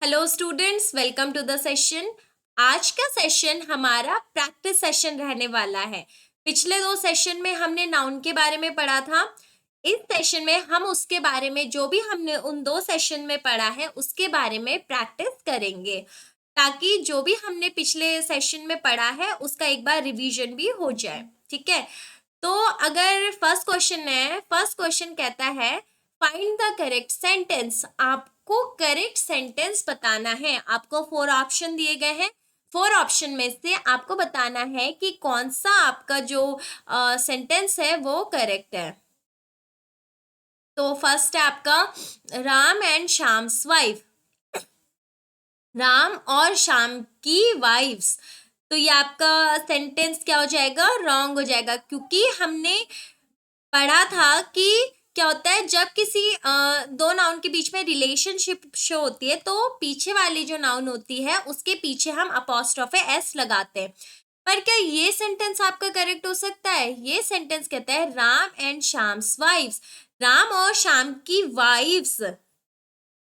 Hello students, welcome to the session. आज का session हमारा प्रैक्टिस सेशन रहने वाला है। पिछले दो सेशन में हमने नाउन के बारे में पढ़ा था। इस सेशन में हम उसके बारे में जो भी हमने उन दो सेशन में पढ़ा है उसके बारे में प्रैक्टिस करेंगे, ताकि जो भी हमने पिछले सेशन में पढ़ा है उसका एक बार रिवीजन भी हो जाए। ठीक है, तो अगर फर्स्ट क्वेश्चन कहता है फाइंड द करेक्ट सेंटेंस। आपको करेक्ट सेंटेंस बताना है। आपको 4 ऑप्शन दिए गए हैं। 4 ऑप्शन में से आपको बताना है कि कौन सा आपका जो सेंटेंस है वो करेक्ट है। तो फर्स्ट है आपका राम एंड श्याम्स वाइफ। राम और श्याम की वाइफ्स। तो ये आपका सेंटेंस क्या हो जाएगा? रॉन्ग हो जाएगा, क्योंकि हमने पढ़ा था कि क्या होता है जब किसी दो नाउन के बीच में रिलेशनशिप शो होती है तो पीछे वाली जो नाउन होती है उसके पीछे हम अपॉस्ट्रोफे एस लगाते हैं। पर क्या ये सेंटेंस आपका करेक्ट हो सकता है? ये सेंटेंस कहता है राम एंड श्याम्स वाइफ्स। राम और श्याम की वाइफ्स।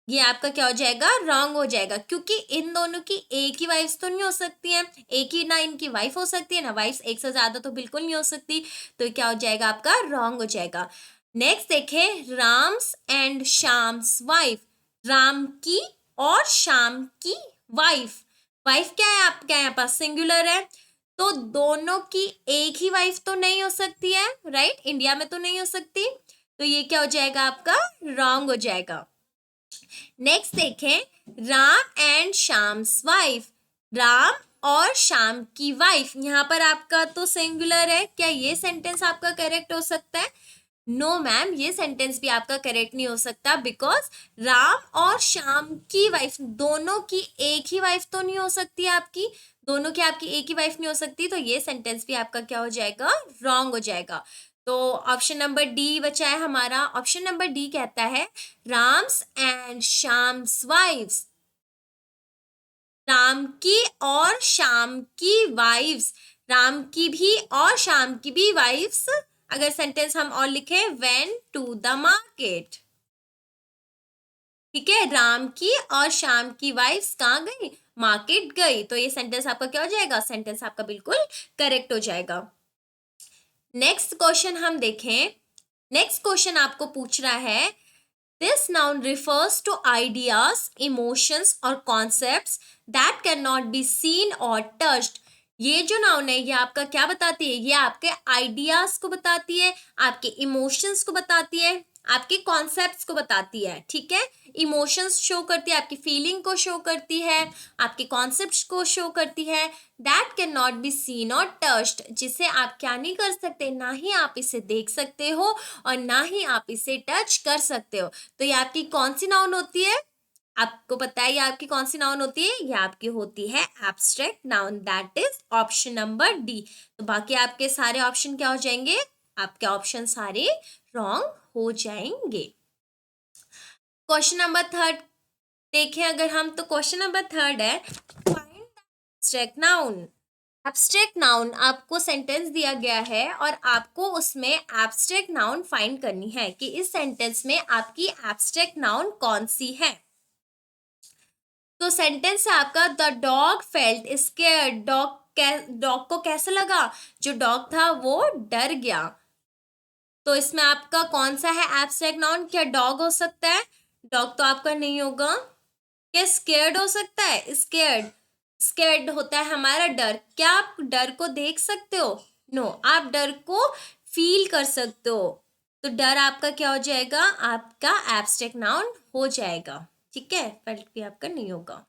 ये आपका क्या हो जाएगा? रॉन्ग हो जाएगा, क्योंकि इन दोनों की एक ही वाइफ्स तो नहीं हो सकती है। एक ही ना इनकी वाइफ हो सकती है ना वाइफ्स एक से ज्यादा तो बिल्कुल नहीं हो सकती। तो क्या हो जाएगा? आपका रॉन्ग हो जाएगा। नेक्स्ट देखें, राम्स एंड श्याम्स वाइफ। राम की और श्याम की वाइफ। वाइफ क्या है आपके यहाँ पास? सिंगुलर है, तो दोनों की एक ही वाइफ तो नहीं हो सकती है, राइट? इंडिया में तो नहीं हो सकती। तो ये क्या हो जाएगा? आपका रॉन्ग हो जाएगा। नेक्स्ट देखें, राम एंड श्याम्स वाइफ। राम और श्याम की वाइफ। यहाँ पर आपका तो सिंगुलर है, क्या ये सेंटेंस आपका करेक्ट हो सकता है? नो मैम, ये सेंटेंस भी आपका करेक्ट नहीं हो सकता, बिकॉज राम और श्याम की वाइफ, दोनों की एक ही वाइफ तो नहीं हो सकती आपकी। दोनों की आपकी एक ही वाइफ नहीं हो सकती, तो ये सेंटेंस भी आपका क्या हो जाएगा? रॉन्ग हो जाएगा। तो ऑप्शन नंबर डी बचा है हमारा। ऑप्शन नंबर डी कहता है राम्स एंड श्याम्स वाइफ्स। राम की और श्याम की वाइफ्स। राम की भी और श्याम की भी वाइफ्स। अगर सेंटेंस हम और लिखें, वेन टू द मार्केट। ठीक है, राम की और श्याम की वाइफ्स कहाँ गई? मार्केट गई। तो ये सेंटेंस आपका क्या हो जाएगा? सेंटेंस आपका बिल्कुल करेक्ट हो जाएगा। नेक्स्ट क्वेश्चन हम देखें। नेक्स्ट क्वेश्चन आपको पूछ रहा है this noun refers to ideas, emotions और concepts that can not be seen और टच्ड। ये जो नाउन है ये आपका क्या बताती है? ये आपके आइडियाज को बताती है, आपके इमोशंस को बताती है, आपके कॉन्सेप्ट्स को बताती है। ठीक है, इमोशंस शो करती है, आपकी फीलिंग को शो करती है, आपके कॉन्सेप्ट्स को शो करती है। That can not be seen और टच्ड, जिसे आप क्या नहीं कर सकते, ना ही आप इसे देख सकते हो और ना ही आप इसे टच कर सकते हो। तो ये आपकी कौन सी नाउन होती है? आपको पता है ये आपकी कौन सी नाउन होती है? ये आपकी होती है abstract noun, that is option number D. तो बाकी आपके सारे ऑप्शन क्या हो जाएंगे? आपके ऑप्शन सारे रॉन्ग हो जाएंगे। क्वेश्चन नंबर थर्ड देखें अगर हम, तो क्वेश्चन नंबर थर्ड है find the abstract noun. Abstract noun आपको सेंटेंस दिया गया है और आपको उसमें एब्स्ट्रैक्ट नाउन फाइंड करनी है कि इस सेंटेंस में आपकी एब्स्ट्रैक्ट नाउन कौन सी है। तो सेंटेंस है आपका the dog felt scared. Dog को कैसा लगा? जो डॉग था वो डर गया। तो इसमें आपका कौन सा है एब्स्ट्रैक्ट नाउन? क्या डॉग हो सकता है? डॉग तो आपका नहीं होगा। क्या स्केयर्ड हो सकता है? स्केयर्ड, स्केयर्ड होता है हमारा डर। क्या आप डर को देख सकते हो? नो, आप डर को फील कर सकते हो। तो डर आपका क्या हो जाएगा? आपका एब्स्ट्रैक्ट नाउन हो जाएगा। ठीक है, फेल्ट भी आपका नहीं होगा।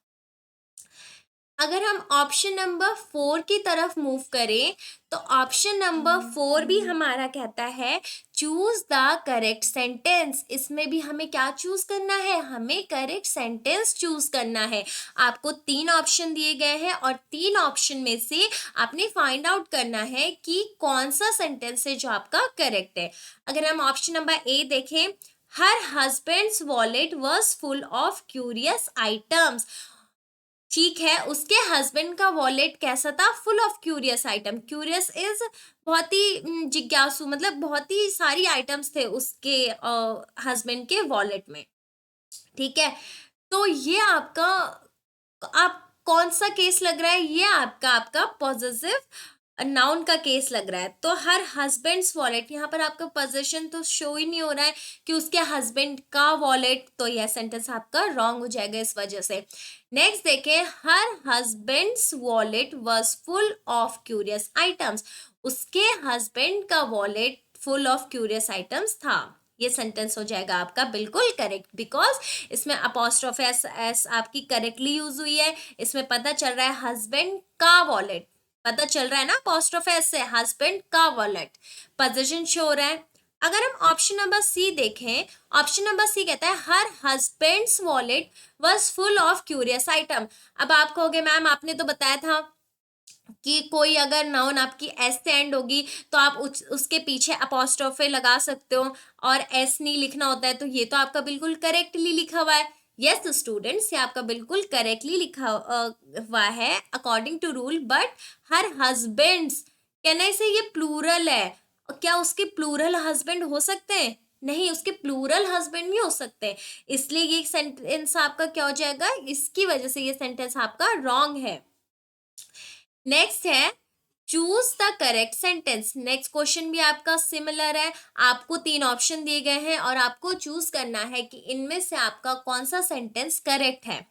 अगर हम ऑप्शन नंबर 4 की तरफ मूव करें, तो ऑप्शन नंबर 4 भी हमारा कहता है चूज द करेक्ट सेंटेंस। इसमें भी हमें क्या चूज करना है? हमें करेक्ट सेंटेंस चूज करना है। आपको 3 ऑप्शन दिए गए हैं और 3 ऑप्शन में से आपने फाइंड आउट करना है कि कौन सा सेंटेंस है जो आपका करेक्ट है। अगर हम ऑप्शन नंबर ए देखें, her husband's wallet was full of curious items. ठीक है, उसके हस्बैंड का वॉलेट कैसा था? Full of curious item. Curious is बहुत ही जिज्ञासु, मतलब बहुत ही सारी आइटम्स थे उसके हस्बैंड के वॉलेट में। ठीक है, तो ये आपका, आप कौन सा केस लग रहा है, ये आपका आपका पॉजेसिव नाउन का केस लग रहा है। तो हर हस्बैंड्स वॉलेट, यहाँ पर आपका पोजीशन तो शो ही नहीं हो रहा है कि उसके हस्बैंड का वॉलेट, तो यह सेंटेंस आपका रॉन्ग हो जाएगा इस वजह से। नेक्स्ट देखें, her husband's wallet was full of curious items, उसके हस्बैंड का wallet full of curious items था। ये सेंटेंस हो जाएगा आपका बिल्कुल करेक्ट, बिकॉज इसमें अपोस्ट्रोफ एस एस आपकी करेक्टली यूज हुई है। इसमें पता चल रहा है हस्बैंड का वॉलेट, पता चल रहा है ना अपोस्ट्रोफ एस से, हस्बैंड का वॉलेट, पोजीशन शो हो रहा है। अगर हम ऑप्शन नंबर सी देखें, ऑप्शन नंबर सी कहता है her husband's wallet was full of curious item. अब आप कहोगे मैम आपने तो बताया था कि कोई अगर नाउन आपकी एस से एंड होगी तो आप उसके पीछे अपोस्ट्रोफे लगा सकते हो और एस नहीं लिखना होता है, तो ये तो आपका बिल्कुल करेक्टली लिखा हुआ है। यस स्टूडेंट्स, ये आपका बिल्कुल करेक्टली लिखा हुआ है according to rule. But her husband's कहने से ये प्लूरल है, क्या उसके प्लूरल हस्बैंड हो सकते हैं? नहीं, उसके प्लूरल हस्बैंड नहीं हो सकते, इसलिए ये सेंटेंस आपका क्या हो जाएगा, इसकी वजह से ये सेंटेंस आपका रॉन्ग है। नेक्स्ट है choose the correct sentence. Next question भी आपका सिमिलर है, आपको 3 ऑप्शन दिए गए हैं और आपको चूज करना है कि इनमें से आपका कौन सा सेंटेंस करेक्ट है।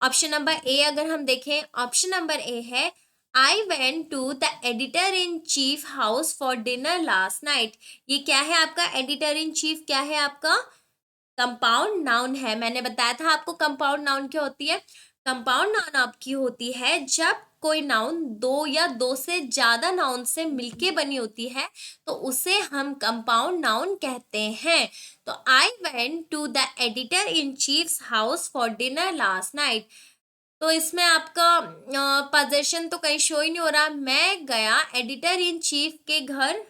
ऑप्शन नंबर ए अगर हम देखें, ऑप्शन नंबर ए है I went to the editor in chief house for dinner last night. ये क्या है आपका, एडिटर इन चीफ क्या है आपका, कंपाउंड नाउन है। मैंने बताया था आपको कंपाउंड नाउन क्या होती है। कंपाउंड नाउन आपकी होती है जब कोई नाउन दो या दो से ज्यादा नाउन से मिलके बनी होती है, तो उसे हम कंपाउंड नाउन कहते हैं। तो I went to the editor in chief's house for dinner last night, तो इसमें आपका पोजीशन तो कहीं शो ही नहीं हो रहा। मैं गया एडिटर इन चीफ के घर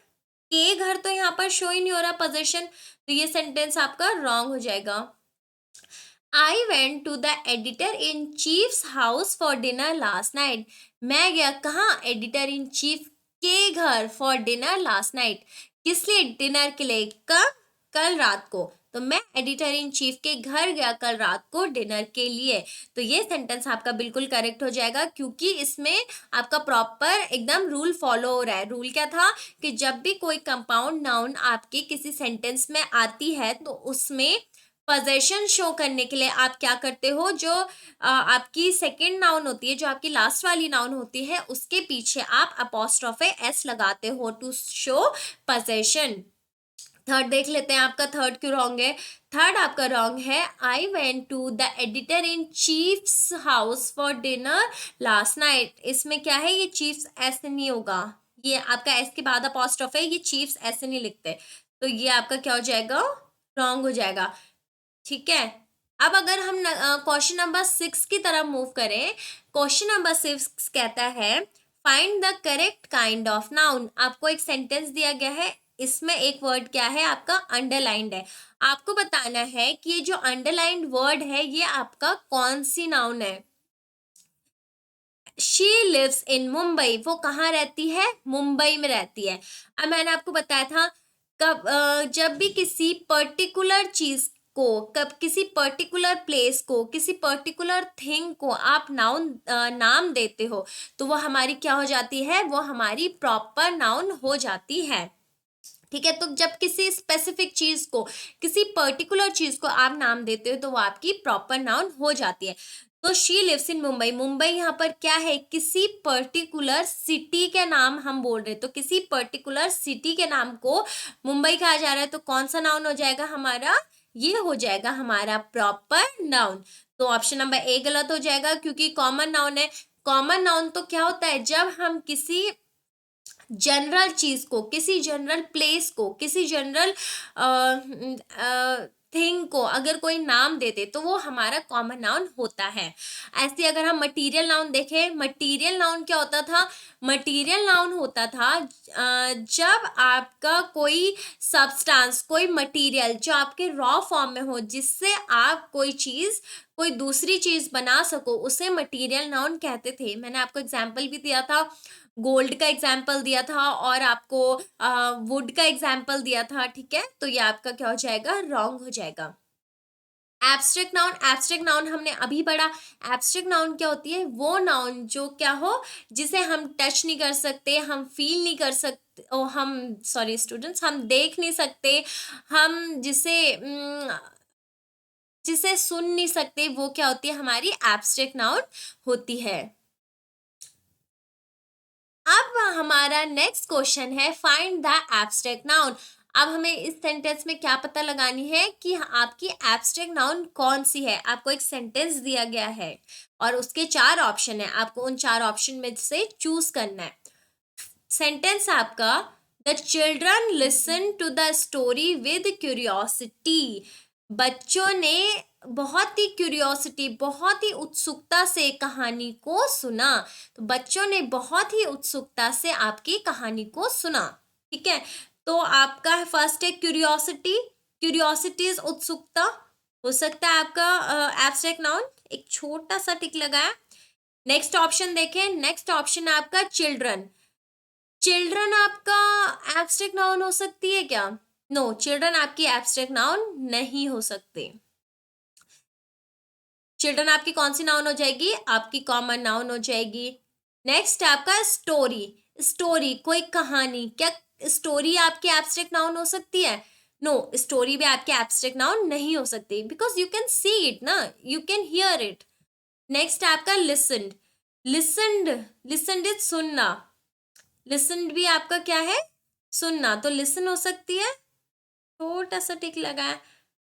तो यहाँ पर शो ही नहीं हो रहा पोजीशन, तो ये सेंटेंस आपका रॉन्ग हो जाएगा। I went to the editor in chief's house for dinner last night, मैं गया कहाँ, एडिटर इन चीफ के घर फॉर डिनर लास्ट नाइट, किस लिए, डिनर के लिए, कब, कल रात को। तो मैं एडिटर इन चीफ के घर गया कल रात को डिनर के लिए, तो ये सेंटेंस आपका बिल्कुल करेक्ट हो जाएगा, क्योंकि इसमें आपका प्रॉपर एकदम रूल फॉलो हो रहा है। रूल क्या था कि जब भी कोई कंपाउंड नाउन आपके किसी सेंटेंस में आती है तो उसमें पोजेशन शो करने के लिए आप क्या करते हो, जो आपकी सेकंड नाउन होती है, जो आपकी लास्ट वाली नाउन होती है, उसके पीछे आप अपोस्ट्रोफे एस लगाते हो टू शो पोजेशन। थर्ड देख लेते हैं, आपका थर्ड क्यों रॉन्ग है। थर्ड आपका रॉन्ग है I went to the editor in chief's house for dinner last night, इसमें क्या है, ये चीफ्स ऐसे नहीं होगा, ये आपका एस के बाद अपोस्ट्रोफ है, ये चीफ्स ऐसे नहीं लिखते, तो ये आपका क्या हो जाएगा, रॉन्ग हो जाएगा। ठीक है, अब अगर हम क्वेश्चन नंबर 6 की तरफ मूव करें, क्वेश्चन नंबर 6 कहता है find the correct kind of noun. आपको एक सेंटेंस दिया गया है, इसमें एक वर्ड क्या है आपका, अंडरलाइंड है। आपको बताना है कि ये जो अंडरलाइंड वर्ड है ये आपका कौन सी नाउन है। शी लिव्स इन मुंबई, वो कहाँ रहती है, मुंबई में रहती है। अब मैंने आपको बताया था जब भी किसी पर्टिकुलर चीज को, कब किसी पर्टिकुलर प्लेस को, किसी पर्टिकुलर थिंग को आप नाम देते हो, तो वो हमारी क्या हो जाती है, वो हमारी प्रॉपर नाउन हो जाती है। ठीक है, तो जब किसी स्पेसिफिक चीज को, किसी पर्टिकुलर चीज को आप नाम देते हो तो वो आपकी प्रॉपर नाउन हो जाती है। तो she lives in Mumbai, Mumbai यहाँ पर क्या है, किसी पर्टिकुलर सिटी के नाम हम बोल रहे हैं, तो किसी पर्टिकुलर सिटी के नाम को मुंबई कहा जा रहा है, तो कौन सा नाउन हो जाएगा हमारा, ये हो जाएगा हमारा प्रॉपर नाउन। तो ऑप्शन नंबर ए गलत हो जाएगा, क्योंकि कॉमन नाउन है। कॉमन नाउन तो क्या होता है, जब हम किसी जनरल चीज को, किसी जनरल प्लेस को, किसी जनरल थिंग को अगर कोई नाम दे दे तो वो हमारा कॉमन नाउन होता है। ऐसे अगर हम मटेरियल नाउन देखें, मटेरियल नाउन क्या होता था, मटेरियल नाउन होता था जब आपका कोई सब्सटेंस, कोई मटेरियल जो आपके रॉ फॉर्म में हो, जिससे आप कोई चीज, कोई दूसरी चीज बना सको, उसे मटेरियल नाउन कहते थे। मैंने आपको एग्जाम्पल भी दिया था, गोल्ड का एग्जाम्पल दिया था और आपको वुड का एग्जाम्पल दिया था। ठीक है, तो ये आपका क्या हो जाएगा, रॉन्ग हो जाएगा। एब्स्ट्रैक्ट नाउन हमने अभी पढ़ा। एब्स्ट्रैक्ट नाउन क्या होती है? वो नाउन जो क्या हो, जिसे हम टच नहीं कर सकते, हम फील नहीं कर सकते, ओ हम सॉरी स्टूडेंट्स, हम देख नहीं सकते, हम जिसे सुन नहीं सकते, वो क्या होती है? हमारी एब्स्ट्रैक्ट नाउन होती है। अब हमारा नेक्स्ट क्वेश्चन है फाइंड द एब्स्ट्रैक्ट नाउन। अब हमें इस सेंटेंस में क्या पता लगानी है कि आपकी एब्स्ट्रैक्ट नाउन कौन सी है। आपको एक सेंटेंस दिया गया है और उसके 4 ऑप्शन है, आपको उन 4 ऑप्शन में से चूज करना है। सेंटेंस आपका, the children listen to the story with curiosity. बच्चों ने बहुत ही क्यूरियोसिटी, बहुत ही उत्सुकता से कहानी को सुना। तो बच्चों ने बहुत ही उत्सुकता से आपकी कहानी को सुना। ठीक है, तो आपका फर्स्ट है क्यूरियोसिटी। क्यूरियोसिटी इज उत्सुकता, हो सकता है आपका एब्स्ट्रैक्ट नाउन। एक छोटा सा टिक लगाया। नेक्स्ट ऑप्शन देखें, नेक्स्ट ऑप्शन है आपका चिल्ड्रन। चिल्ड्रन आपका एब्स्ट्रैक्ट नाउन हो सकती है क्या? नो, चिल्ड्रन आपकी एब्स्ट्रैक्ट नाउन नहीं हो सकते। चिल्ड्रन आपकी कौन सी नाउन हो जाएगी? आपकी कॉमन नाउन हो जाएगी। नेक्स्ट आपका स्टोरी। स्टोरी कोई कहानी, क्या स्टोरी आपकी एब्स्ट्रैक्ट नाउन हो सकती है? नो, स्टोरी भी आपकी एब्स्ट्रैक्ट नाउन नहीं हो सकती, because you can see it ना, you can hear it. Next आपका लिसन्ड। लिसन्ड, लिसन्ड इज सुनना। लिसन्ड भी आपका क्या है? सुनना। तो लिसन हो सकती है, छोटा सा टिक लगाया।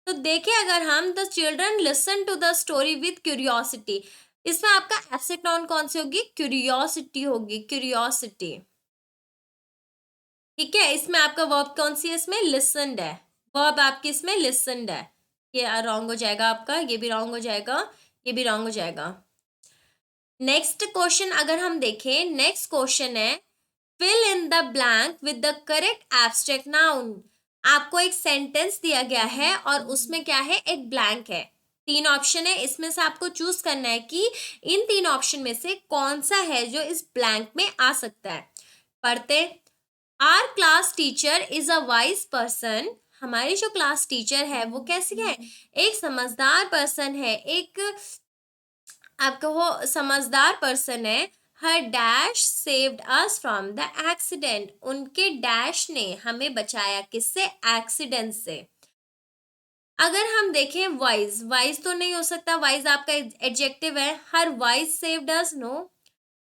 तो देखिए, अगर हम the children listen to the story with curiosity, इसमें आपका एब्स्ट्रैक्ट नाउन कौन सी होगी? क्यूरियोसिटी होगी, क्यूरियोसिटी। ठीक है, इसमें आपका वर्ब कौन सी है? इसमें लिसनड है, वर्ब आपकी इसमें लिसनड है। ये रॉन्ग हो जाएगा आपका, ये भी रॉन्ग हो जाएगा, ये भी रॉन्ग हो जाएगा। नेक्स्ट क्वेश्चन अगर हम देखें, नेक्स्ट क्वेश्चन है fill in the blank with the correct abstract noun. आपको एक सेंटेंस दिया गया है और उसमें क्या है? एक ब्लैंक है। 3 ऑप्शन है, इसमें से आपको चूज करना है कि इन 3 ऑप्शन में से कौन सा है जो इस ब्लैंक में आ सकता है। पढ़ते, our class teacher is a wise person. हमारी जो क्लास टीचर है वो कैसी है? एक समझदार पर्सन है, एक आपका वो समझदार पर्सन है। Her dash saved us from the accident. उनके डैश ने हमें बचाया किससे? एक्सीडेंट से। अगर हम देखें वाइज, वाइज तो नहीं हो सकता, वाइज आपका एडजेक्टिव है। Her wise saved us, no.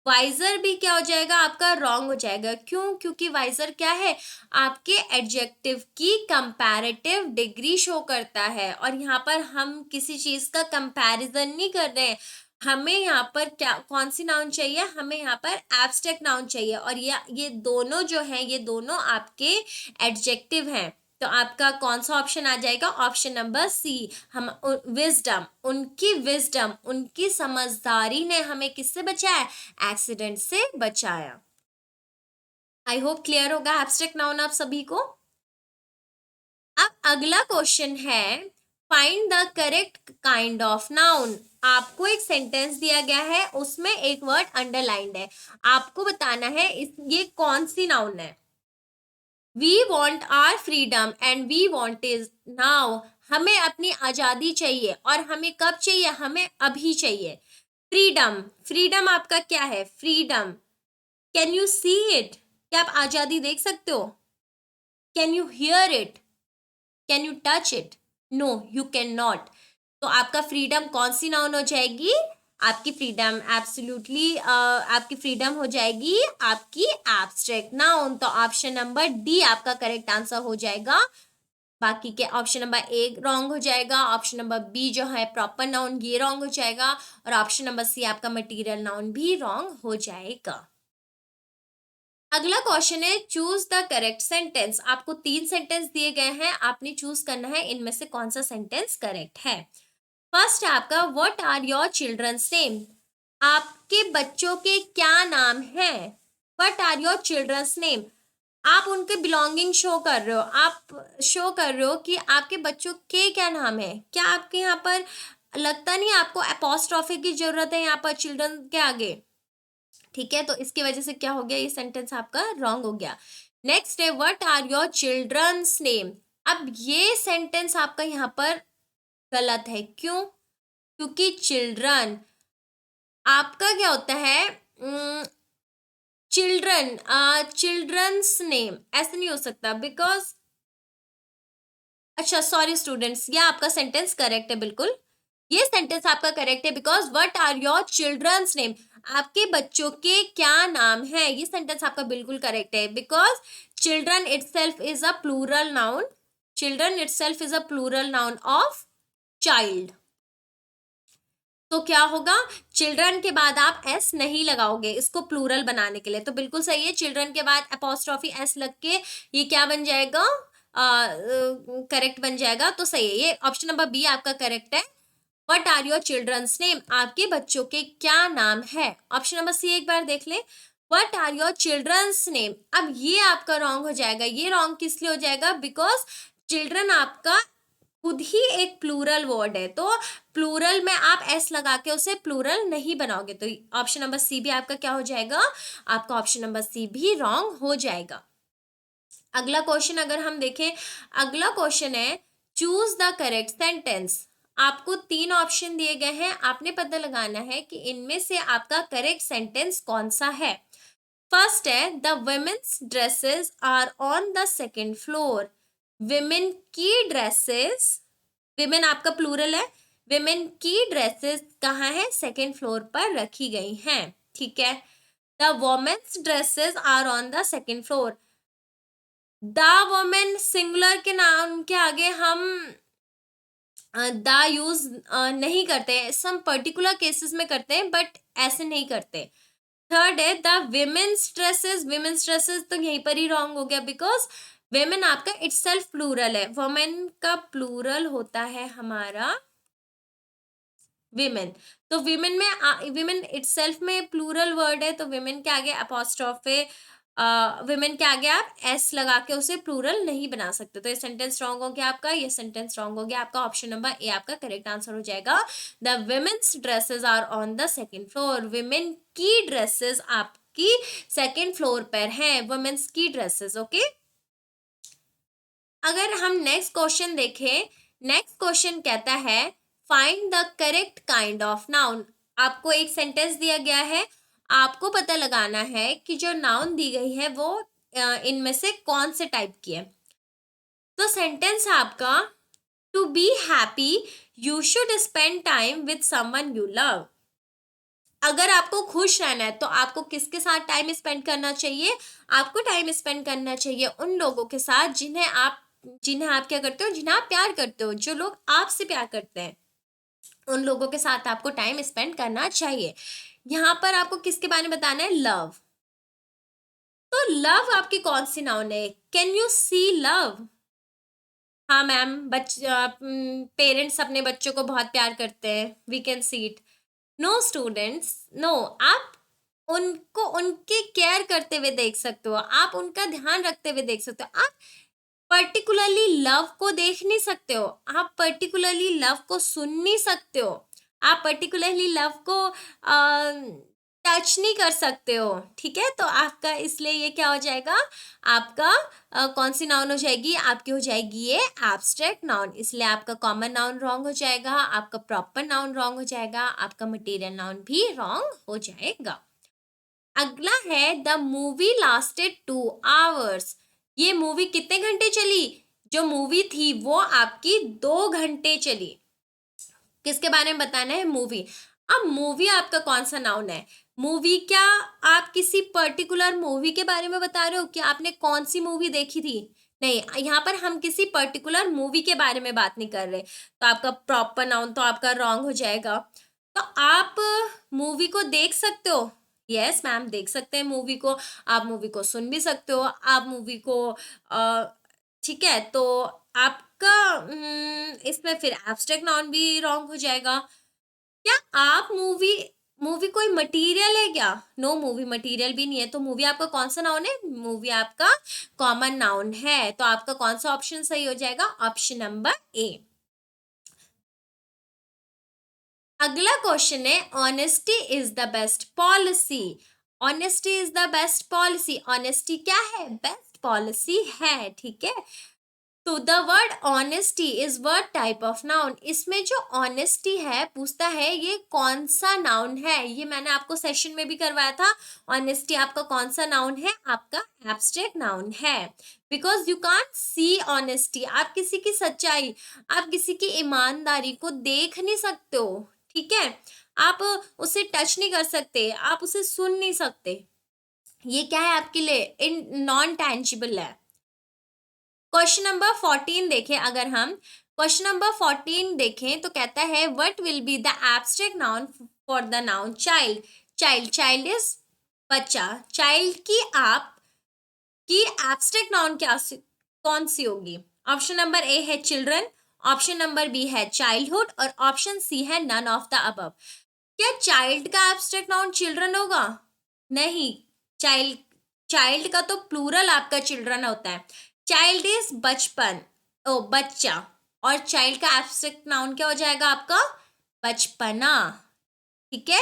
Wiser भी क्या हो जाएगा आपका? रॉन्ग हो जाएगा। क्यों? क्योंकि वाइजर क्या है? आपके एडजेक्टिव की कंपैरेटिव डिग्री शो करता है और यहाँ पर हम किसी चीज का कंपैरिजन नहीं कर रहे हैं। हमें यहाँ पर क्या, कौन सी नाउन चाहिए? हमें यहाँ पर एब्स्ट्रैक्ट नाउन चाहिए और ये दोनों जो हैं, ये दोनों आपके एडजेक्टिव हैं। तो आपका कौन सा ऑप्शन आ जाएगा? Option number C. हम विजडम, उनकी विजडम, उनकी समझदारी ने हमें किससे बचाया? एक्सीडेंट से बचाया। आई होप क्लियर होगा एब्स्ट्रैक्ट नाउन आप सभी को। अब अगला क्वेश्चन है find the correct kind of noun. आपको एक सेंटेंस दिया गया है, उसमें एक वर्ड अंडरलाइंड है, आपको बताना है ये कौन सी नाउन है। We want our freedom and we want is now. हमें अपनी आजादी चाहिए और हमें कब चाहिए? हमें अभी चाहिए। फ्रीडम, फ्रीडम आपका क्या है? Freedom, can you see it? क्या आप आजादी देख सकते हो? Can you hear it? Can you touch it? No, you can not. तो आपका फ्रीडम कौन सी नाउन हो जाएगी? आपकी फ्रीडम एब्सोल्युटली आपकी फ्रीडम हो जाएगी आपकी एब्स्ट्रैक्ट नाउन। तो ऑप्शन नंबर डी आपका करेक्ट आंसर हो जाएगा। बाकी के ऑप्शन नंबर ए रॉन्ग हो जाएगा, ऑप्शन नंबर बी जो है प्रॉपर नाउन ये रॉन्ग हो जाएगा और ऑप्शन नंबर सी आपका मटेरियल नाउन भी रॉन्ग हो जाएगा। अगला क्वेश्चन है चूज द करेक्ट सेंटेंस। आपको 3 सेंटेंस दिए गए हैं, आपने चूज करना है इनमें से कौन सा सेंटेंस करेक्ट है। फर्स्ट है आपका what are your children's name. आपके बच्चों के क्या नाम हैं? What are your children's name. आप उनके बिलोंगिंग शो कर रहे हो, आप शो कर रहे हो कि आपके बच्चों के क्या नाम है। क्या आपके यहाँ पर लगता नहीं आपको अपोस्ट्रोफी की जरूरत है यहाँ पर चिल्ड्रन के आगे? ठीक है, तो इसकी वजह से क्या हो गया? ये सेंटेंस आपका रॉन्ग हो गया। नेक्स्ट है what are your children's name. अब ये सेंटेंस आपका यहाँ पर गलत है। क्यों? क्योंकि चिल्ड्रन आपका क्या होता है, चिल्ड्रन, चिल्ड्रंस नेम ऐसे नहीं हो सकता, बिकॉज, अच्छा सॉरी स्टूडेंट्स, ये आपका सेंटेंस करेक्ट है, बिल्कुल ये सेंटेंस आपका करेक्ट है, because what are your children's name, आपके बच्चों के क्या नाम है, ये सेंटेंस आपका बिल्कुल करेक्ट है, because children itself is a plural noun, children itself is a plural noun of child. तो क्या होगा, चिल्ड्रन के बाद आप एस नहीं लगाओगे इसको प्लूरल बनाने के लिए, तो बिल्कुल सही है, चिल्ड्रन के बाद अपोस्ट्रोफी एस लग के ये क्या बन जाएगा, करेक्ट बन जाएगा, तो सही है, ये ऑप्शन नंबर बी आपका करेक्ट है। What are your children's name, आपके बच्चों के क्या नाम है। ऑप्शन नंबर सी एक बार देख लें, what are your children's name, अब ये आपका रॉन्ग हो जाएगा, ये रॉन्ग किस लिए हो जाएगा, बिकॉज चिल्ड्रन आपका खुद ही एक प्लूरल वर्ड है, तो प्लूरल में आप एस लगा के उसे प्लूरल नहीं बनाओगे, तो ऑप्शन नंबर सी भी आपका क्या हो जाएगा, आपका ऑप्शन नंबर सी भी रॉन्ग हो जाएगा। अगला क्वेश्चन अगर हम देखें, अगला क्वेश्चन है चूज द करेक्ट सेंटेंस। आपको 3 ऑप्शन दिए गए हैं, आपने पता लगाना है कि इनमें से आपका करेक्ट सेंटेंस कौन सा है। फर्स्ट है the women's dresses are on the second floor, women की ड्रेसेस, विमेन आपका प्लूरल है, विमेन की ड्रेसेस कहाँ है, सेकेंड फ्लोर पर रखी गई हैं, ठीक है। The women's dresses are on the second floor, the woman singular के नाम के आगे हम द यूज नहीं करते, सम पर्टिकुलर केसेस में करते हैं बट ऐसे नहीं करते। थर्ड है the women's dresses, women's dresses तो यहीं पर ही रॉन्ग हो गया, बिकॉज विमेन आपका इटसेल्फ प्लूरल है, वुमेन का प्लूरल होता है हमारा विमेन, तो विमेन में विमेन इटसेल्फ में प्लूरल वर्ड है, तो विमेन के आगे अपोस्ट्रोफे, विमेन के आगे आप एस लगा के उसे प्लूरल नहीं बना सकते, तो ये सेंटेंस रॉन्ग हो गया आपका, ये सेंटेंस रॉन्ग हो गया आपका, ऑप्शन नंबर ए आपका करेक्ट आंसर हो जाएगा। The women's dresses are on the second floor, women की ड्रेसेस आपकी सेकेंड फ्लोर पर हैं, वुमेन्स की ड्रेसेस, ओके। अगर हम नेक्स्ट क्वेश्चन देखें, नेक्स्ट क्वेश्चन कहता है find the correct kind of noun. आपको एक सेंटेंस दिया गया है, आपको पता लगाना है कि जो नाउन दी गई है वो इनमें से कौन से टाइप की है। तो सेंटेंस है आपका to be happy you should spend time with someone you love. अगर आपको खुश रहना है तो आपको किसके साथ टाइम स्पेंड करना चाहिए, आपको टाइम स्पेंड करना चाहिए उन लोगों के साथ जिन्हें आप क्या करते हो, जिन्हें आप प्यार करते हो, जो लोग आपसे प्यार करते हैं, उन लोगों के साथ आपको टाइम स्पेंड करना चाहिए। यहाँ पर आपको किसके बारे में बताना है, लव। तो लव आपकी कौन सी नाउन है, कैन यू सी लव। हाँ मैम, पेरेंट्स अपने बच्चों को बहुत प्यार करते हैं, we can see it. No students, no, आप उनको उनके केयर करते हुए देख सकते हो, आप उनका ध्यान रखते हुए देख सकते हो, आप पर्टिकुलरली लव को देख नहीं सकते हो, आप पर्टिकुलरली लव को सुन नहीं सकते हो, आप पर्टिकुलरली लव को टच नहीं कर सकते हो, ठीक है। तो आपका इसलिए ये क्या हो जाएगा, आपका कौन सी नाउन हो जाएगी, आपकी हो जाएगी ये एब्स्ट्रैक्ट नाउन, इसलिए आपका कॉमन नाउन रॉन्ग हो जाएगा, आपका प्रॉपर नाउन रॉन्ग हो जाएगा, आपका मटेरियल नाउन भी रॉन्ग हो जाएगा। अगला है द मूवी लास्टेड 2 आवर्स, ये मूवी कितने घंटे चली, जो मूवी थी वो आपकी 2 घंटे चली। किसके बारे में बताना है, मूवी। अब मूवी आपका कौन सा नाउन है, मूवी क्या आप किसी पर्टिकुलर मूवी के बारे में बता रहे हो कि आपने कौन सी मूवी देखी थी, नहीं, यहाँ पर हम किसी पर्टिकुलर मूवी के बारे में बात नहीं कर रहे, तो आपका प्रॉपर नाउन तो आपका रॉन्ग हो जाएगा। तो आप मूवी को देख सकते हो, यस मैम देख सकते हैं मूवी को, आप मूवी को सुन भी सकते हो, आप मूवी को ठीक है, तो आपका इसमें फिर एब्स्ट्रैक्ट नाउन भी रॉन्ग हो जाएगा। क्या आप मूवी, मूवी कोई मटेरियल है क्या, नो, मूवी मटेरियल भी नहीं है, तो मूवी आपका कौन सा नाउन है, मूवी आपका कॉमन नाउन है, तो आपका कौन सा ऑप्शन सही हो जाएगा, ऑप्शन नंबर ए। अगला क्वेश्चन है honesty is the best policy, honesty is the best policy, honesty क्या है, बेस्ट पॉलिसी है, ठीक है। तो the word honesty is word type of noun, इसमें जो ऑनेस्टी है पूछता है ये कौन सा नाउन है, ये मैंने आपको सेशन में भी करवाया था। ऑनेस्टी आपका कौन सा नाउन है, आपका एब्स्ट्रैक्ट नाउन है। Because you can't see honesty, आप किसी की सच्चाई, आप किसी की ईमानदारी को देख नहीं सकते हो, ठीक है, आप उसे टच नहीं कर सकते, आप उसे सुन नहीं सकते, ये क्या है आपके लिए, इन नॉन टैंजिबल है। क्वेश्चन नंबर 14 देखें, अगर हम क्वेश्चन नंबर 14 देखें तो कहता है what will be the abstract noun for the noun child. Child, child is बच्चा, चाइल्ड की आप की एब्स्ट्रैक्ट नाउन क्या कौन सी होगी। ऑप्शन नंबर ए है चिल्ड्रन, ऑप्शन नंबर बी है चाइल्डहुड और ऑप्शन सी है नन ऑफ द अबव। क्या चाइल्ड का एब्स्ट्रैक्ट नाउन चिल्ड्रन होगा, नहीं, चाइल्ड, चाइल्ड का तो प्लूरल आपका चिल्ड्रन होता है, चाइल्ड इज बचपन, ओ बच्चा, और चाइल्ड का एब्स्ट्रैक्ट नाउन क्या हो जाएगा आपका, बचपना, ठीक है,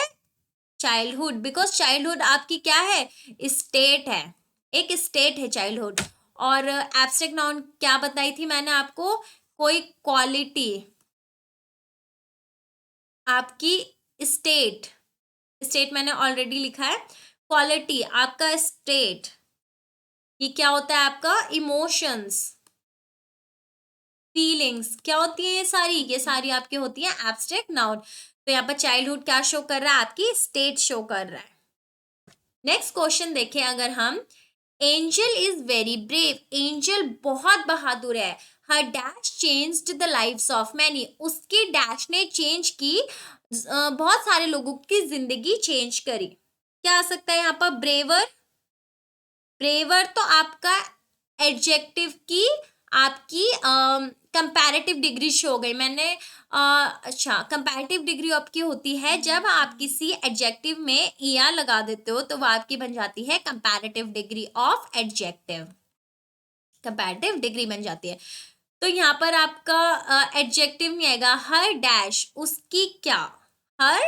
चाइल्डहुड, बिकॉज चाइल्डहुड आपकी क्या है, स्टेट है, एक स्टेट है चाइल्डहुड। और एब्स्ट्रैक्ट नाउन क्या बताई थी मैंने आपको, कोई क्वालिटी, आपकी स्टेट, स्टेट मैंने ऑलरेडी लिखा है, क्वालिटी आपका स्टेट, ये क्या होता है आपका इमोशंस, फीलिंग्स, क्या होती है ये सारी आपकी होती है एब्स्ट्रैक्ट नाउन। तो यहाँ पर चाइल्डहुड क्या शो कर रहा है, आपकी स्टेट शो कर रहा है। नेक्स्ट क्वेश्चन देखें अगर हम, Angel is very brave, Angel बहुत बहादुर है, her dash changed the lives of many, उसकी डैश ने चेंज की, बहुत सारे लोगों की जिंदगी चेंज करी। क्या आ सकता है यहाँ पर, ब्रेवर, ब्रेवर तो आपका एडजेक्टिव की आपकी कंपैरेटिव डिग्री शो हो गई मैंने, अच्छा कंपैरेटिव डिग्री आपकी होती है जब आप किसी एडजेक्टिव में ईआर लगा देते हो तो वो आपकी बन जाती है comparative degree of adjective, comparative degree बन जाती है। तो यहाँ पर आपका एडजेक्टिव नहीं आएगा, हर डैश उसकी क्या, हर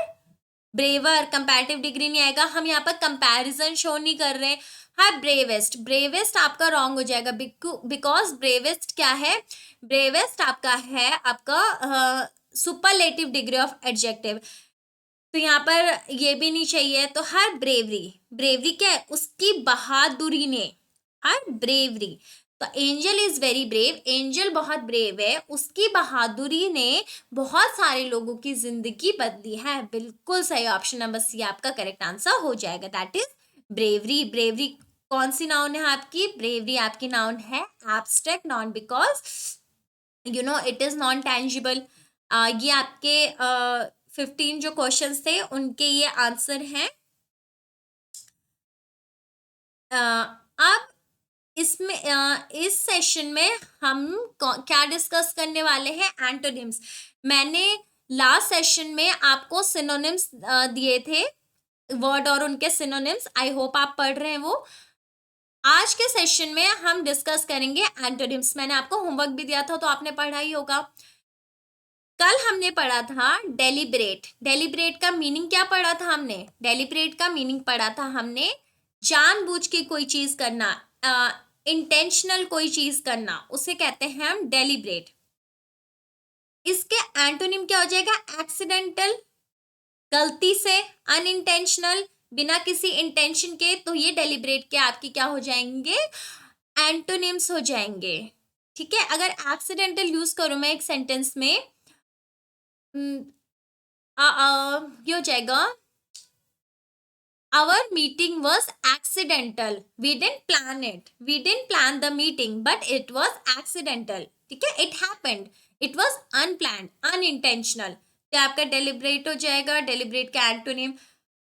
ब्रेवर, कंपैरेटिव डिग्री नहीं आएगा, हम यहाँ पर कंपैरिजन शो नहीं कर रहे। हाँ ब्रेवेस्ट, ब्रेवेस्ट आपका रॉन्ग हो जाएगा बिकॉज ब्रेवेस्ट क्या है, ब्रेवेस्ट आपका है आपका सुपरलेटिव डिग्री ऑफ एडजेक्टिव, तो यहाँ पर ये भी नहीं चाहिए। तो हर ब्रेवरी, ब्रेवरी क्या है, उसकी बहादुरी ने, हर ब्रेवरी, तो angel is very brave, Angel बहुत ब्रेव है, उसकी बहादुरी ने बहुत सारे लोगों की जिंदगी बदली है, बिल्कुल सही, ऑप्शन नंबर सी आपका करेक्ट आंसर हो जाएगा, दैट इज ब्रेवरी। ब्रेवरी कौन सी नाउन है आपकी, ब्रेवरी आपकी नाउन है abstract noun because you know it is non tangible. ये आपके 15 जो क्वेश्चंस थे उनके ये आंसर हैं। अब इसमें इस सेशन में हम क्या डिस्कस करने वाले हैं, एंटोनिम्स। मैंने लास्ट सेशन में आपको सिनोनिम्स दिए थे, वर्ड और उनके सिनोनिम्स, आई होप आप पढ़ रहे हैं वो। आज के सेशन में हम डिस्कस करेंगे एंटोनिम्स, मैंने आपको होमवर्क भी दिया था तो आपने पढ़ा ही होगा। कल हमने पढ़ा था डेलिब्रेट, डेलिब्रेट का मीनिंग क्या पढ़ा था हमने, डेलिब्रेट का मीनिंग पढ़ा था हमने जानबूझ के कोई चीज करना, इंटेंशनल कोई चीज करना, उसे कहते हैं हम डेलिब्रेट। इसके एंटोनिम क्या हो जाएगा, एक्सीडेंटल, गलती से, अनइंटेंशनल, बिना किसी इंटेंशन के, तो ये डेलिब्रेट के आपकी क्या हो जाएंगे, एंटोनिम्स हो जाएंगे, ठीक है। अगर एक्सीडेंटल यूज करूं मैं एक सेंटेंस में, ये हो जाएगा, our meeting was accidental, we didn't plan it, we didn't plan the meeting but it was accidental, ठीक है, it happened, it was unplanned, unintentional, तो आपका deliberate हो जाएगा, deliberate का एंटोनिम।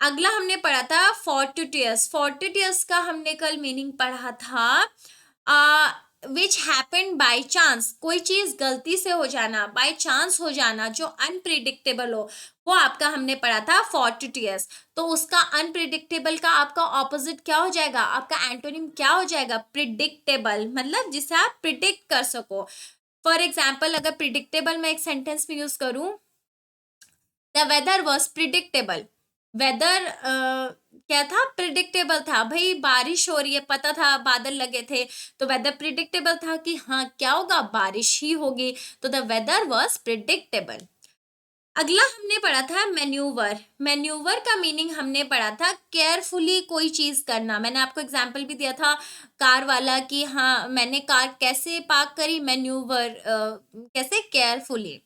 अगला हमने पढ़ा था fortuitous, fortuitous का हमने कल मीनिंग पढ़ा था विच हैपन बाई चांस, कोई चीज गलती से हो जाना, बाई चांस हो जाना, जो अनप्रिडिक्टेबल हो, वो आपका हमने पढ़ा था fortuitous। तो उसका अनप्रिडिक्टेबल का आपका ऑपोजिट क्या हो जाएगा, आपका एंटोनिम क्या हो जाएगा, प्रिडिक्टेबल, मतलब जिसे आप प्रिडिक्ट कर सको। फॉर एग्जाम्पल अगर प्रिडिक्टेबल मैं एक सेंटेंस में यूज करूं, the weather was predictable, weather क्या था, प्रिडिक्टेबल था भाई, बारिश हो रही है, पता था बादल लगे थे, तो वेदर प्रिडिक्टेबल था कि हाँ क्या होगा, बारिश ही होगी, तो द वेदर वॉज प्रिडिक्टेबल। अगला हमने पढ़ा था मैन्यूवर। मैन्यूवर का मीनिंग हमने पढ़ा था केयरफुली कोई चीज करना। मैंने आपको एग्जांपल भी दिया था कार वाला कि हाँ मैंने कार कैसे पार्क करी, मैन्यूवर कैसे, केयरफुली।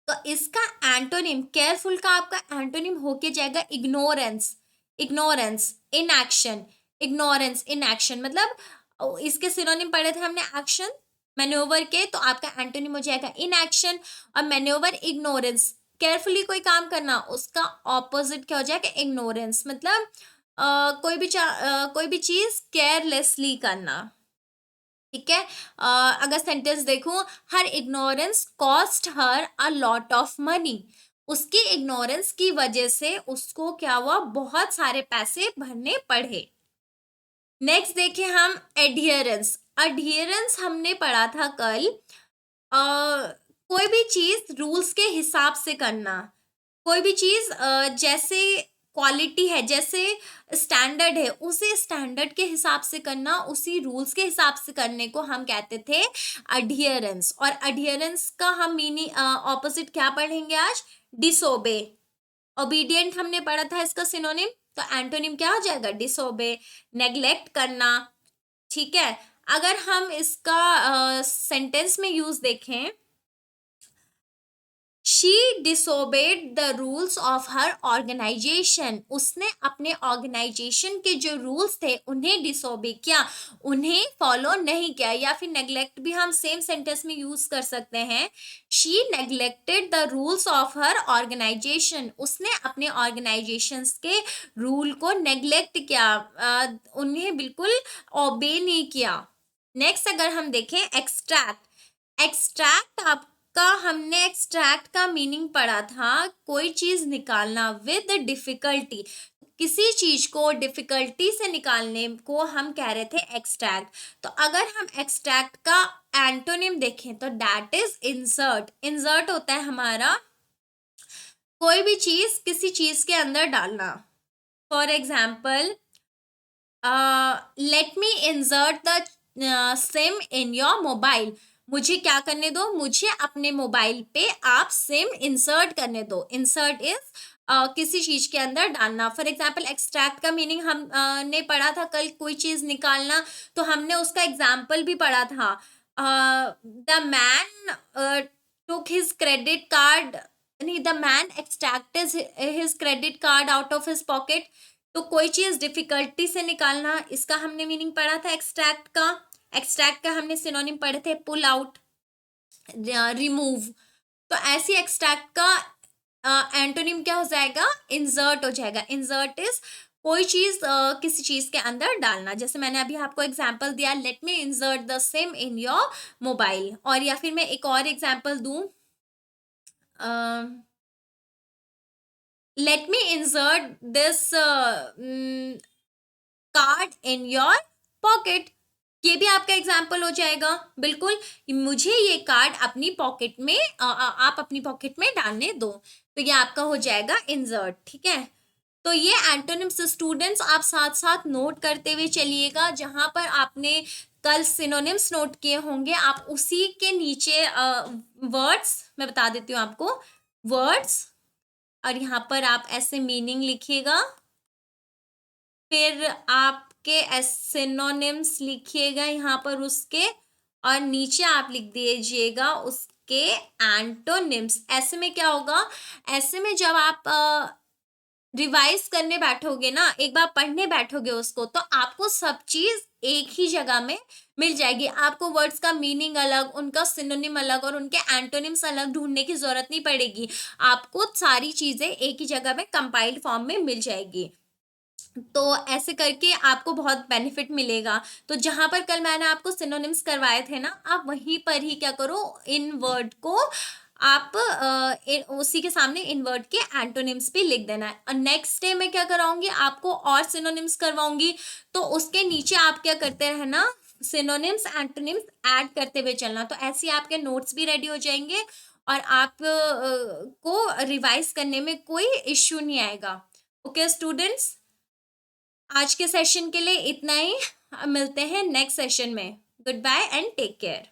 तो इसका एंटोनिम, केयरफुल का आपका एंटोनिम होके जाएगा ignorance. Ignorance in action, ignorance in action मतलब इसके सिनोनिम पढ़े थे हमने एक्शन मैन्योवर के, तो आपका एंटोनिम हो जाएगा इन एक्शन। और मैन्योवर इग्नोरेंस, केयरफुली कोई काम करना, उसका ऑपोजिट क्या हो जाएगा, इग्नोरेंस मतलब कोई भी चीज केयरलेसली करना। ठीक है। अगर सेंटेंस देखूं, her ignorance cost her a lot of money, उसकी इग्नोरेंस की वजह से उसको क्या हुआ, बहुत सारे पैसे भरने पड़े। नेक्स्ट देखें हम एडियरेंस। एडियरेंस हमने पढ़ा था कल, कोई भी चीज रूल्स के हिसाब से करना, कोई भी चीज जैसे क्वालिटी है, जैसे स्टैंडर्ड है, उसी स्टैंडर्ड के हिसाब से करना, उसी रूल्स के हिसाब से करने को हम कहते थे अडियरेंस। और अडियरेंस का हम मीनिंग ऑपोजिट क्या पढ़ेंगे आज, डिसोबे। ओबीडियंट हमने पढ़ा था इसका सिनोनिम, तो एंटोनिम क्या हो जाएगा, डिसोबे, नेग्लेक्ट करना। ठीक है। अगर हम इसका सेंटेंस में यूज देखें, she disobeyed the rules of her organisation, उसने अपने ऑर्गेनाइजेशन के जो रूल्स थे उन्हें डिसोबे किया, उन्हें फॉलो नहीं किया। या फिर नेग्लेक्ट भी हम सेम सेंटेंस में यूज कर सकते हैं, she neglected the rules of her organisation, उसने अपने ऑर्गेनाइजेशंस के रूल को नेग्लेक्ट किया, उन्हें बिल्कुल ओबे नहीं किया। नेक्स्ट अगर हम देखें एक्सट्रैक्ट। एक्सट्रैक्ट आपका, हमने एक्सट्रैक्ट का मीनिंग पढ़ा था कोई चीज निकालना विद डिफिकल्टी, किसी चीज को डिफिकल्टी से निकालने को हम कह रहे थे एक्सट्रैक्ट। तो अगर हम एक्सट्रैक्ट का एंटोनिम देखें तो दैट इज इंसर्ट। इंसर्ट होता है हमारा कोई भी चीज किसी चीज के अंदर डालना। For example, let me insert the SIM in your mobile, मुझे क्या करने दो, मुझे अपने मोबाइल पे आप सिम इंसर्ट करने दो। इंसर्ट इज किसी चीज के अंदर डालना। फॉर एग्जाम्पल एक्सट्रैक्ट का मीनिंग हम ने पढ़ा था कल, कोई चीज निकालना, तो हमने उसका एग्जाम्पल भी पढ़ा था, the man took his credit card, नहीं, the man extracted his credit card out of his pocket. तो कोई चीज डिफिकल्टी से निकालना, इसका हमने मीनिंग पढ़ा था एक्सट्रैक्ट का। एक्सट्रैक्ट का हमने सिनोनिम पढ़े थे पुल आउट, रिमूव। तो ऐसी एक्सट्रैक्ट का एंटोनिम क्या हो जाएगा, इंसर्ट हो जाएगा। इंसर्ट इज कोई चीज किसी चीज के अंदर डालना। जैसे मैंने अभी आपको एग्जांपल दिया, let me insert the SIM in your mobile. और या फिर मैं एक और एग्जांपल दूं, let me insert this card in your pocket, ये भी आपका एग्जाम्पल हो जाएगा। बिल्कुल, मुझे ये कार्ड अपनी पॉकेट में आप अपनी पॉकेट में डालने दो, तो ये आपका हो जाएगा इंसर्ट। ठीक है। तो ये एंटोनिम्स स्टूडेंट्स आप साथ साथ नोट करते हुए चलिएगा, जहां पर आपने कल सिनोनिम्स नोट किए होंगे, आप उसी के नीचे वर्ड्स मैं बता देती हूँ आपको, वर्ड्स, और यहाँ पर आप ऐसे मीनिंग लिखिएगा, फिर आपके सिनोनिम्स लिखिएगा यहाँ पर उसके, और नीचे आप लिख दीजिएगा उसके एंटोनिम्स। ऐसे में क्या होगा, ऐसे में जब आप रिवाइज करने बैठोगे ना, एक बार पढ़ने बैठोगे उसको, तो आपको सब चीज एक ही जगह में मिल जाएगी। आपको वर्ड्स का मीनिंग अलग, उनका सिनोनिम अलग और उनके एंटोनिम्स अलग ढूंढने की जरूरत नहीं पड़ेगी। आपको सारी चीजें एक ही जगह में कंपाइल्ड फॉर्म में मिल जाएगी। तो ऐसे करके आपको बहुत बेनिफिट मिलेगा। तो जहां पर कल मैंने आपको सिनोनिम्स करवाए थे ना, आप वहीं पर ही क्या करो, इन वर्ड को आप उसी के सामने इन वर्ड के एंटोनिम्स भी लिख देना है। और नेक्स्ट डे मैं क्या कराऊंगी, आपको और सिनोनिम्स करवाऊंगी, तो उसके नीचे आप क्या करते रहना, सिनोनिम्स एंटोनिम्स ऐड करते हुए चलना। तो ऐसे आपके नोट्स भी रेडी हो जाएंगे और आप को रिवाइज करने में कोई इश्यू नहीं आएगा। ओके स्टूडेंट्स, आज के सेशन के लिए इतना ही। मिलते हैं नेक्स्ट सेशन में। Goodbye and take care.